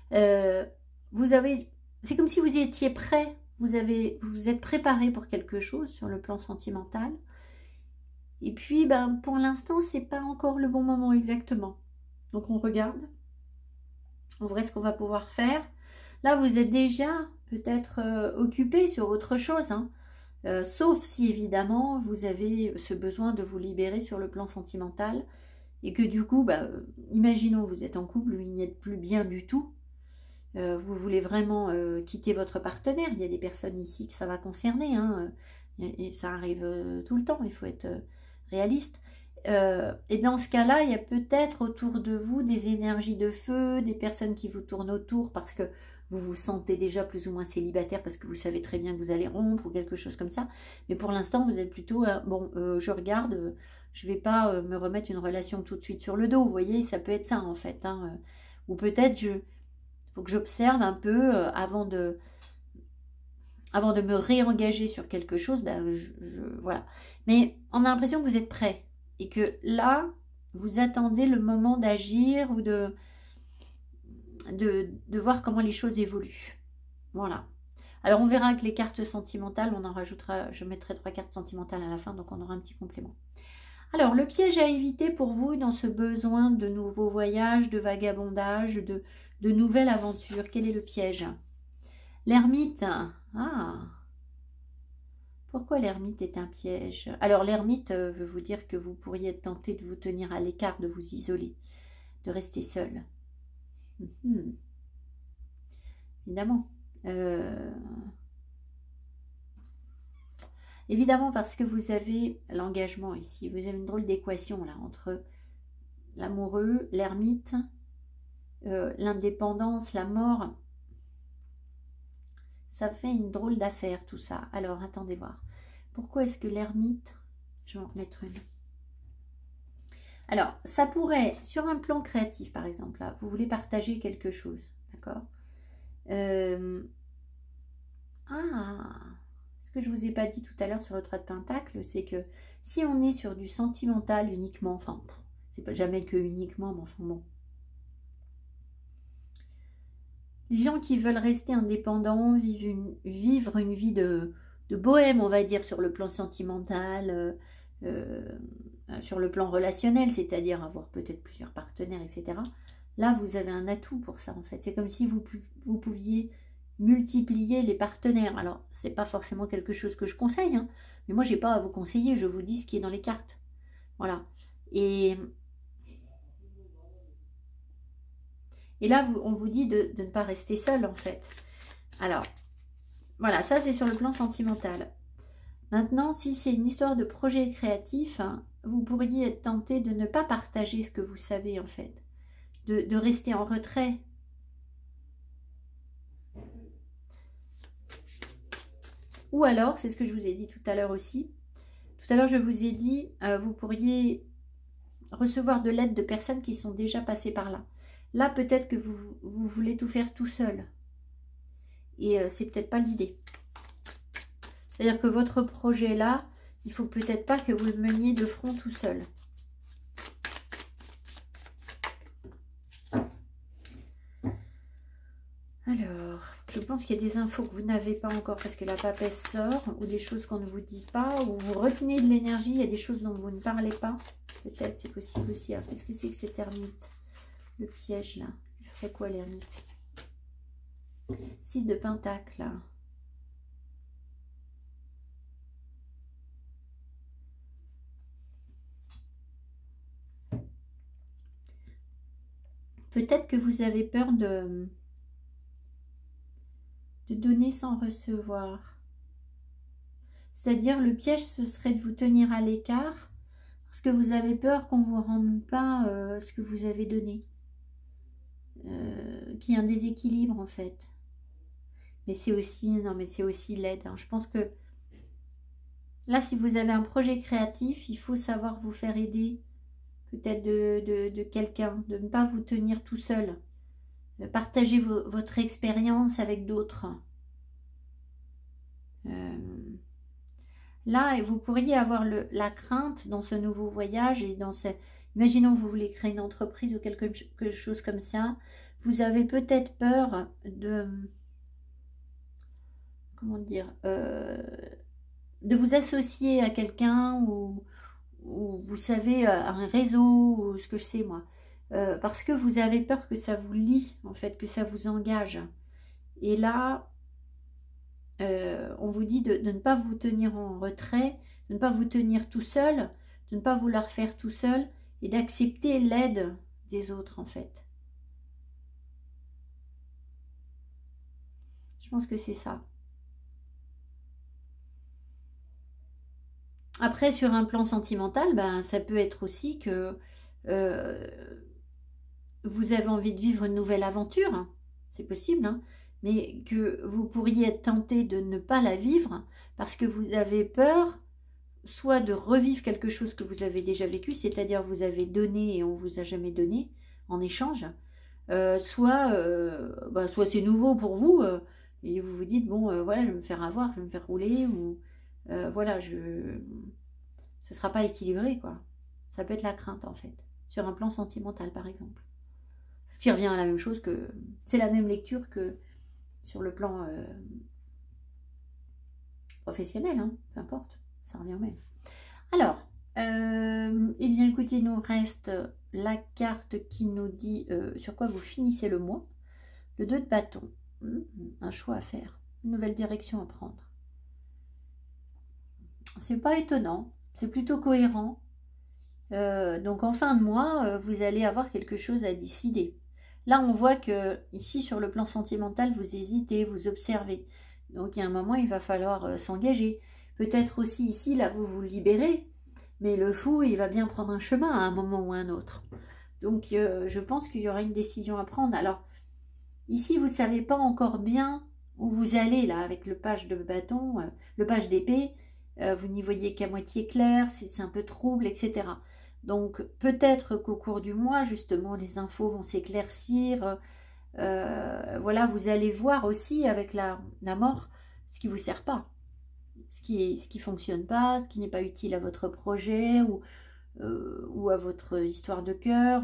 S2: Vous avez... C'est comme si vous étiez prêt, vous êtes préparé pour quelque chose sur le plan sentimental. Et puis, ben, pour l'instant, c'est pas encore le bon moment exactement. Donc on regarde, on verra ce qu'on va pouvoir faire. Là, vous êtes déjà peut-être occupé sur autre chose, hein. Sauf si évidemment vous avez ce besoin de vous libérer sur le plan sentimental et que du coup, bah, imaginons vous êtes en couple, vous n'y êtes plus bien du tout. Vous voulez vraiment quitter votre partenaire. Il y a des personnes ici que ça va concerner, hein, et ça arrive tout le temps, il faut être réaliste. Et dans ce cas-là, il y a peut-être autour de vous des énergies de feu, des personnes qui vous tournent autour parce que vous vous sentez déjà plus ou moins célibataire parce que vous savez très bien que vous allez rompre ou quelque chose comme ça. Mais pour l'instant, vous êtes plutôt, bon, je regarde, je ne vais pas me remettre une relation tout de suite sur le dos. Vous voyez, ça peut être ça en fait. Hein, ou peut-être, il faut que j'observe un peu avant de me réengager sur quelque chose. Ben, voilà. Mais on a l'impression que vous êtes prêt. Et que là, vous attendez le moment d'agir ou de voir comment les choses évoluent. Voilà. Alors, on verra avec les cartes sentimentales. On en rajoutera, je mettrai 3 cartes sentimentales à la fin, donc on aura un petit complément. Alors, le piège à éviter pour vous dans ce besoin de nouveaux voyages, de vagabondage, de nouvelles aventures. Quel est le piège? L'ermite. Ah. Pourquoi l'ermite est un piège? Alors l'ermite veut vous dire que vous pourriez être tenté de vous tenir à l'écart, de vous isoler, de rester seul. Évidemment. Évidemment parce que vous avez l'engagement ici. Vous avez une drôle d'équation là entre l'amoureux, l'ermite, l'indépendance, la mort. Ça fait une drôle d'affaire tout ça. Alors attendez voir. Pourquoi est-ce que l'ermite... Je vais en remettre une. Alors ça pourrait, sur un plan créatif par exemple, là, vous voulez partager quelque chose. D'accord. Ce que je vous ai pas dit tout à l'heure sur le 3 de Pentacle, c'est que si on est sur du sentimental uniquement, enfin, c'est pas jamais que uniquement, mais enfin bon. Les gens qui veulent rester indépendants, vivre une vie de bohème, on va dire, sur le plan sentimental, sur le plan relationnel, c'est-à-dire avoir peut-être plusieurs partenaires, etc. Là, vous avez un atout pour ça, en fait. C'est comme si vous pouviez multiplier les partenaires. Alors, c'est pas forcément quelque chose que je conseille, hein, mais moi, j'ai pas à vous conseiller, je vous dis ce qui est dans les cartes. Voilà. Et là, on vous dit de ne pas rester seul, en fait. Alors, voilà, ça, c'est sur le plan sentimental. Maintenant, si c'est une histoire de projet créatif, hein, vous pourriez être tenté de ne pas partager ce que vous savez, en fait. De rester en retrait. Ou alors, c'est ce que je vous ai dit tout à l'heure aussi. Tout à l'heure, je vous ai dit, vous pourriez recevoir de l'aide de personnes qui sont déjà passées par là. Là, peut-être que vous voulez tout faire tout seul. Et c'est peut-être pas l'idée. C'est-à-dire que votre projet là, il faut peut-être pas que vous le meniez de front tout seul. Alors, je pense qu'il y a des infos que vous n'avez pas encore parce que la papesse sort, ou des choses qu'on ne vous dit pas, ou vous retenez de l'énergie, il y a des choses dont vous ne parlez pas. Peut-être, c'est possible aussi. Qu'est-ce que c'est que cet ermite? Le piège là. Il ferait quoi l'ermite? 6 de Pentacle là. Peut-être que vous avez peur de donner sans recevoir. C'est-à-dire le piège, ce serait de vous tenir à l'écart parce que vous avez peur qu'on ne vous rende pas ce que vous avez donné. Qu'il y ait un déséquilibre en fait. Mais c'est aussi, non mais c'est aussi l'aide. Hein. Je pense que là, si vous avez un projet créatif, il faut savoir vous faire aider peut-être de quelqu'un, de ne pas vous tenir tout seul. Partagez votre expérience avec d'autres. Là, vous pourriez avoir la crainte dans ce nouveau voyage et dans ce... Imaginons que vous voulez créer une entreprise ou quelque chose comme ça. Vous avez peut-être peur de... Comment dire de vous associer à quelqu'un ou vous savez, à un réseau ou ce que je sais moi. Parce que vous avez peur que ça vous lie, en fait, que ça vous engage. Et là, on vous dit de ne pas vous tenir en retrait, de ne pas vous tenir tout seul, de ne pas vouloir faire tout seul et d'accepter l'aide des autres, en fait. Je pense que c'est ça. Après, sur un plan sentimental, ben, ça peut être aussi que vous avez envie de vivre une nouvelle aventure, hein. C'est possible, hein, mais que vous pourriez être tenté de ne pas la vivre parce que vous avez peur soit de revivre quelque chose que vous avez déjà vécu, c'est-à-dire vous avez donné et on ne vous a jamais donné en échange, soit c'est nouveau pour vous et vous vous dites, bon, voilà, je vais me faire avoir, je vais me faire rouler, ou voilà, ce ne sera pas équilibré, quoi. Ça peut être la crainte, en fait, sur un plan sentimental, par exemple. Ce qui revient à la même chose que... C'est la même lecture que sur le plan professionnel, hein, peu importe, ça revient au même. Alors, eh bien, écoutez, il nous reste la carte qui nous dit sur quoi vous finissez le mois. Le 2 de bâton, un choix à faire, une nouvelle direction à prendre. C'est pas étonnant, c'est plutôt cohérent. Donc en fin de mois, vous allez avoir quelque chose à décider. Là, on voit que ici, sur le plan sentimental, vous hésitez, vous observez. Donc il y a un moment, il va falloir s'engager. Peut-être aussi ici, là, vous vous libérez, mais le fou, il va bien prendre un chemin à un moment ou à un autre. Donc je pense qu'il y aura une décision à prendre. Alors, ici, vous ne savez pas encore bien où vous allez, là, avec le page de bâton, le page d'épée. Vous n'y voyez qu'à moitié clair, c'est un peu trouble, etc. Donc, peut-être qu'au cours du mois, justement, les infos vont s'éclaircir. Voilà, vous allez voir aussi avec la mort ce qui ne vous sert pas, ce qui fonctionne pas, ce qui n'est pas utile à votre projet ou à votre histoire de cœur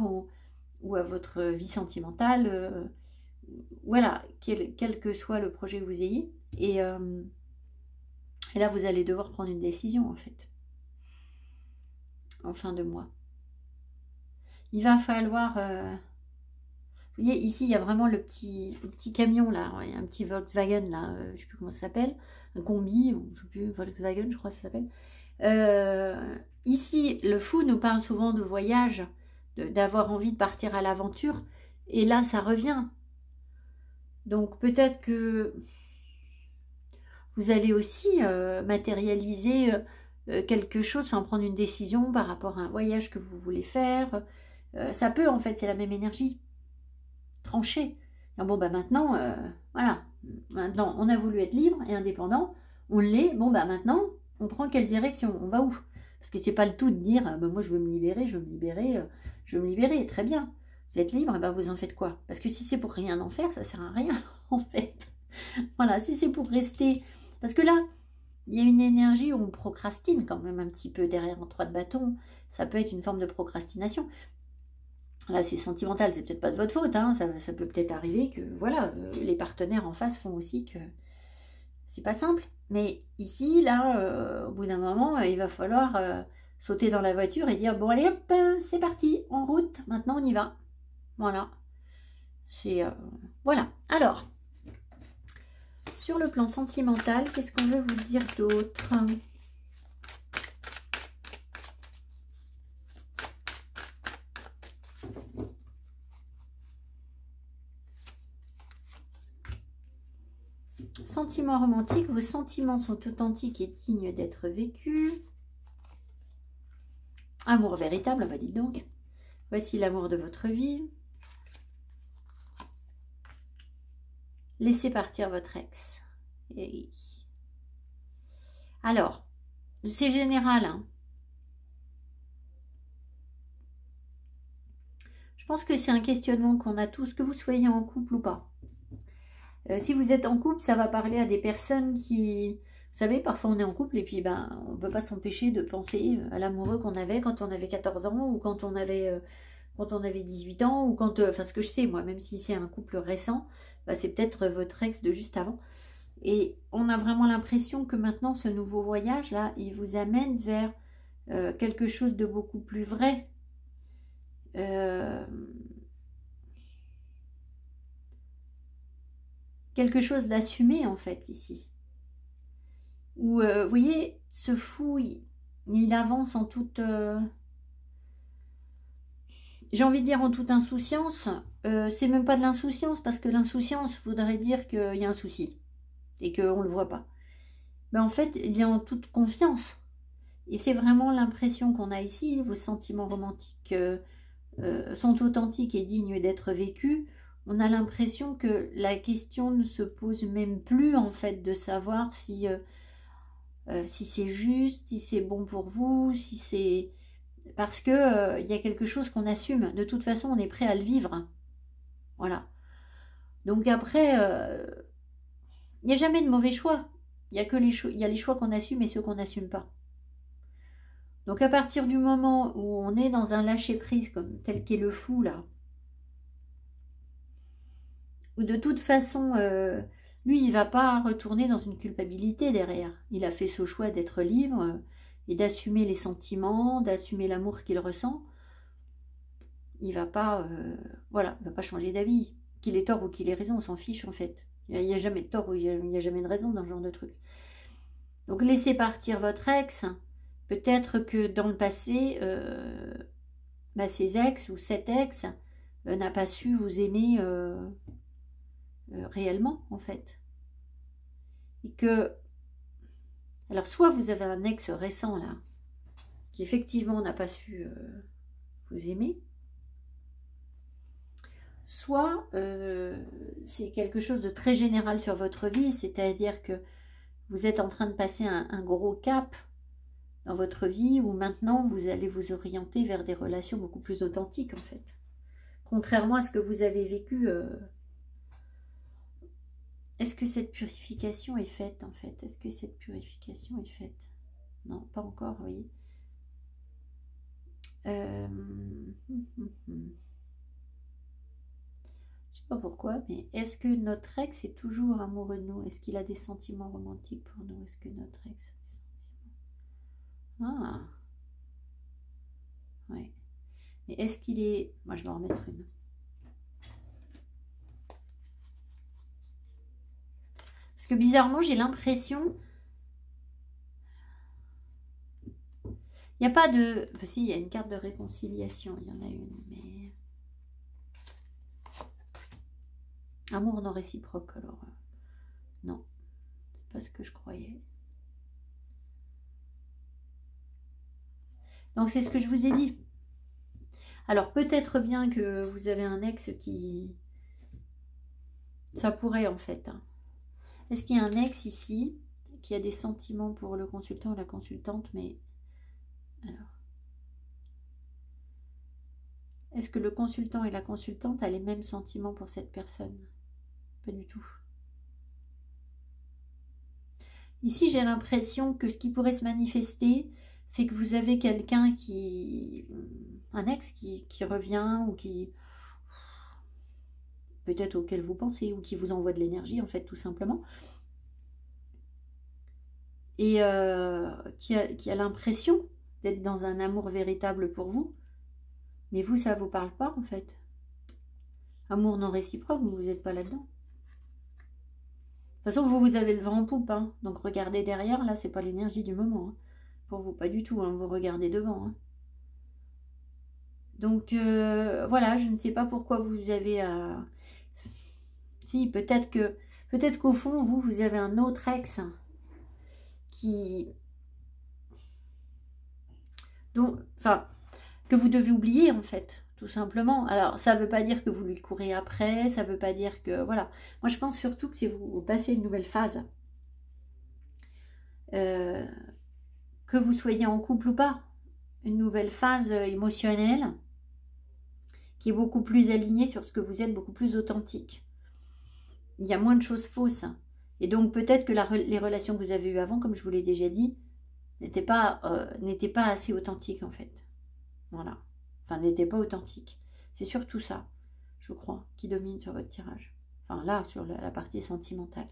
S2: ou à votre vie sentimentale. Voilà, quel que soit le projet que vous ayez. Et là, vous allez devoir prendre une décision, en fait, en fin de mois. Il va falloir... vous voyez, ici, il y a vraiment le petit camion, là. Il y a un petit Volkswagen, là. Je ne sais plus comment ça s'appelle. Un combi, je ne sais plus, Volkswagen, je crois que ça s'appelle. Ici, le fou nous parle souvent de voyage, d'avoir envie de partir à l'aventure. Et là, ça revient. Donc, peut-être que vous allez aussi matérialiser quelque chose, enfin prendre une décision par rapport à un voyage que vous voulez faire. Ça peut, en fait, c'est la même énergie. Trancher. Bon, bah maintenant, voilà. Maintenant, on a voulu être libre et indépendant. On l'est. Bon, bah maintenant, on prend quelle direction? On va où? Parce que c'est pas le tout de dire, bah, moi je veux me libérer, je veux me libérer, je veux me libérer. Très bien. Vous êtes libre, et ben vous en faites quoi? Parce que si c'est pour rien en faire, ça sert à rien, en fait. Voilà, si c'est pour rester... Parce que là, il y a une énergie où on procrastine quand même un petit peu derrière un 3 de bâton. Ça peut être une forme de procrastination. Là, c'est sentimental, c'est peut-être pas de votre faute. Hein. Ça peut peut-être arriver que, voilà, les partenaires en face font aussi que c'est pas simple. Mais ici, là, au bout d'un moment, il va falloir sauter dans la voiture et dire, bon, allez, hop, c'est parti, en route, maintenant on y va. Voilà. C'est... voilà. Alors... Sur le plan sentimental, qu'est-ce qu'on veut vous dire d'autre? Sentiments romantiques, vos sentiments sont authentiques et dignes d'être vécus. Amour véritable, bah dites donc. Voici l'amour de votre vie. Laissez partir votre ex. Et... alors, c'est général. Hein. Je pense que c'est un questionnement qu'on a tous, que vous soyez en couple ou pas. Si vous êtes en couple, ça va parler à des personnes qui... Vous savez, parfois on est en couple et puis ben, on ne peut pas s'empêcher de penser à l'amoureux qu'on avait quand on avait 14 ans ou quand on avait 18 ans ou quand... enfin, ce que je sais, moi, même si c'est un couple récent, bah, c'est peut-être votre ex de juste avant. Et on a vraiment l'impression que maintenant, ce nouveau voyage-là, il vous amène vers quelque chose de beaucoup plus vrai. Quelque chose d'assumé, en fait, ici. Où, vous voyez, ce fou, il avance en toute... j'ai envie de dire en toute insouciance. C'est même pas de l'insouciance, parce que l'insouciance voudrait dire qu'il y a un souci. Et qu'on ne le voit pas. Mais en fait, il est en toute confiance. Et c'est vraiment l'impression qu'on a ici. Vos sentiments romantiques sont authentiques et dignes d'être vécus. On a l'impression que la question ne se pose même plus, en fait, de savoir si c'est juste, si c'est bon pour vous, si c'est... Parce que y a quelque chose qu'on assume. De toute façon, on est prêt à le vivre. Voilà. Donc après... il n'y a jamais de mauvais choix. Il y a les choix qu'on assume et ceux qu'on n'assume pas. Donc à partir du moment où on est dans un lâcher-prise comme tel qu'est le fou là, où de toute façon, lui il ne va pas retourner dans une culpabilité derrière. Il a fait ce choix d'être libre et d'assumer les sentiments, d'assumer l'amour qu'il ressent. Il ne va pas, voilà, il va pas changer d'avis. Qu'il ait tort ou qu'il ait raison, on s'en fiche en fait. Il n'y a jamais de tort ou il n'y a jamais de raison dans ce genre de truc. Donc laissez partir votre ex. Peut-être que dans le passé, ses ex ou cet ex n'a pas su vous aimer réellement, en fait. Et que... Alors, soit vous avez un ex récent, là, qui effectivement n'a pas su vous aimer, soit c'est quelque chose de très général sur votre vie, c'est-à-dire que vous êtes en train de passer un gros cap dans votre vie où maintenant vous allez vous orienter vers des relations beaucoup plus authentiques, en fait. Contrairement à ce que vous avez vécu... Est-ce que cette purification est faite, en fait? Est-ce que cette purification est faite? Non, pas encore, oui. Je sais pas pourquoi, mais est-ce que notre ex est toujours amoureux de nous? Est-ce qu'il a des sentiments romantiques pour nous? Est-ce que notre ex a des sentiments? Ah, ouais. Mais est-ce qu'il est... Moi, je vais en remettre une. Parce que bizarrement, j'ai l'impression... Il n'y a pas de... Enfin, si, il y a une carte de réconciliation. Il y en a une, mais... Amour non réciproque, alors... non, c'est pas ce que je croyais. Donc, c'est ce que je vous ai dit. Alors, peut-être bien que vous avez un ex qui... Ça pourrait, en fait. Hein. Est-ce qu'il y a un ex ici qui a des sentiments pour le consultant ou la consultante? Mais... Alors... Est-ce que le consultant et la consultante a les mêmes sentiments pour cette personne? Pas du tout. Ici, j'ai l'impression que ce qui pourrait se manifester, c'est que vous avez quelqu'un qui... un ex qui revient ou qui... peut-être auquel vous pensez ou qui vous envoie de l'énergie, en fait, tout simplement. Et qui a l'impression d'être dans un amour véritable pour vous. Mais vous, ça ne vous parle pas, en fait. Amour non réciproque, vous n'êtes pas là-dedans. De toute façon, vous avez le vent en poupe, hein. Donc regardez derrière, là, c'est pas l'énergie du moment. Hein. Pour vous, pas du tout, hein. Vous regardez devant. Hein. Donc, voilà, je ne sais pas pourquoi vous avez... Si, peut-être qu'au fond, vous avez un autre ex qui... Donc, enfin, que vous devez oublier, en fait. Tout simplement. Alors, ça ne veut pas dire que vous lui courez après, ça ne veut pas dire que... Voilà. Moi, je pense surtout que si vous passez une nouvelle phase, que vous soyez en couple ou pas, une nouvelle phase émotionnelle qui est beaucoup plus alignée sur ce que vous êtes, beaucoup plus authentique. Il y a moins de choses fausses. Et donc, peut-être que les relations que vous avez eues avant, comme je vous l'ai déjà dit, n'étaient pas assez authentiques, en fait. Voilà. Enfin, n'était pas authentique. C'est surtout ça, je crois, qui domine sur votre tirage. Enfin, là, sur la partie sentimentale.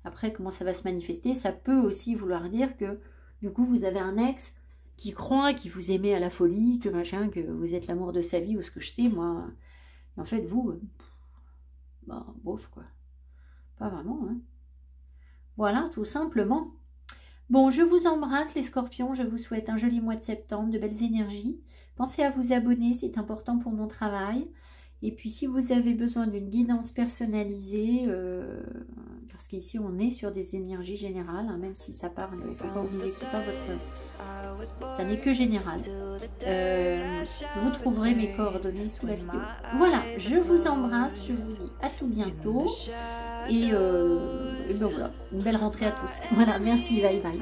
S2: Après, comment ça va se manifester? Ça peut aussi vouloir dire que, du coup, vous avez un ex qui croit, qui vous aimait à la folie, que machin, que vous êtes l'amour de sa vie, ou ce que je sais, moi. Et en fait, vous, bah, bof, quoi. Pas vraiment, hein. Voilà, tout simplement. Bon, je vous embrasse les scorpions, je vous souhaite un joli mois de septembre, de belles énergies. Pensez à vous abonner, c'est important pour mon travail. Et puis si vous avez besoin d'une guidance personnalisée, parce qu'ici on est sur des énergies générales, hein, même si ça parle, il ne faut pas oublier que c'est pas votre... Ça n'est que général. Vous trouverez mes coordonnées sous la vidéo. Voilà, je vous embrasse, je vous dis à tout bientôt. Et donc voilà, une belle rentrée à tous. Voilà, merci, bye bye.